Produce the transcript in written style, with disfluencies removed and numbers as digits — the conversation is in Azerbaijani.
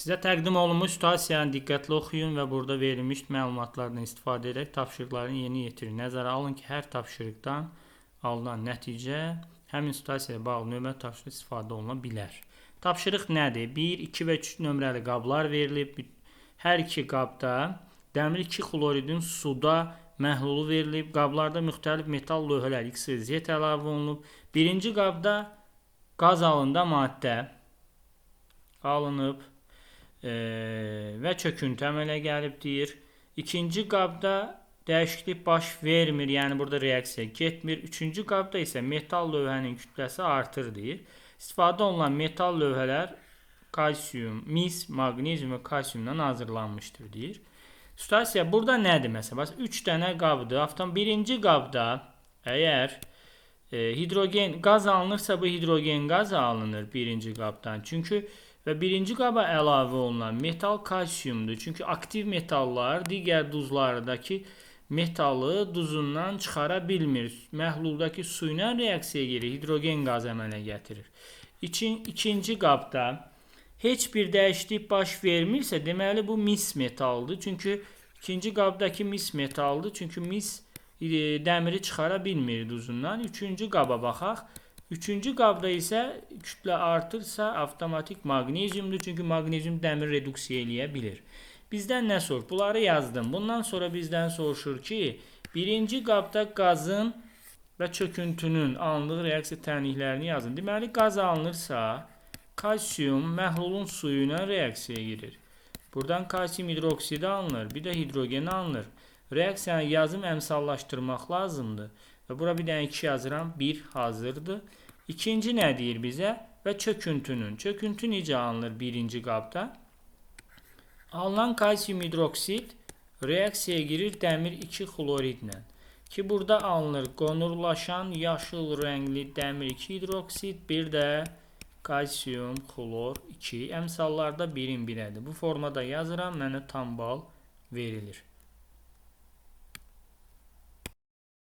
Sizə təqdim olunmuş situasiyanı diqqətli oxuyun və burada verilmiş məlumatlardan istifadə edərək tapşırıqların yerinə yetirin. Nəzərə alın ki, hər tapşırıqdan alınan nəticə həmin situasiya ilə bağlı növbəti tapşırıqda istifadə oluna bilər. Tapşırıq nədir? 1, 2 və 3 nömrəli qablar verilib. Hər iki qabda dəmir 2 xloridin suda məhlulu verilib. Qablarda müxtəlif metal lövhələr X və Z əlavə olunub. Birinci qabda qaz halında maddə alınıb və çöküntü əmələ gəlib deyir. İkinci qabda dəyişiklik baş vermir, yəni burada reaksiya getmir. Üçüncü qabda isə metal lövhənin kütləsi artır deyir. İstifadə olunan metal lövhələr kalsium, mis, maqnezium və kalsiumdan hazırlanmışdır deyir. Situasiya burada nədir məsələn? 3 dənə qabdır. Birinci qabda əgər hidrogen qaz alınırsa bu hidrogen qazı alınır birinci qabdan. Çünki və birinci qaba əlavə olunan metal kalsiumdur. Çünki aktiv metallar digər duzlardakı metalı duzundan çıxara bilmir. Məhluldakı su ilə reaksiyaya girir, hidrogen qazı əmələ gətirir. İkinci qabda heç bir dəyişiklik baş vermirsə, deməli bu mis metaldır. Çünki ikinci qabdakı mis metaldır. Çünki mis dəmiri çıxara bilmir duzundan. Üçüncü qaba baxaq. Üçüncü qabda isə kütlə artırsa avtomatik maqneziumdur. Çünki maqnezium dəmir reduksiya eləyə bilir. Bizdən nə soruşur? Bunları yazdım. Bundan sonra bizdən soruşur ki, birinci qabda qazın və çöküntünün alındığı reaksiya tənliklərini yazın. Deməli, qaz alınırsa, kalsium məhlulun suyu ilə reaksiyaya girir. Buradan kalsium hidroksidi alınır, bir də hidrogen alınır. Reaksiyanı yazım əmsallaşdırmaq lazımdır. Və bura bir dənə 2 yazıram, 1 hazırdır. İkinci nə deyir bizə? Və çöküntünün. Çöküntü necə alınır birinci qabda? Alınan kalsium hidroksid reaksiyaya girir dəmir 2 xloridlə. Ki burada alınır qonurlaşan yaşıl rəngli dəmir 2 hidroksid, bir də kalsium xlor 2. Əmsallarda 1-in 1-ədir. Bu formada yazıram, mənə tam bal verilir.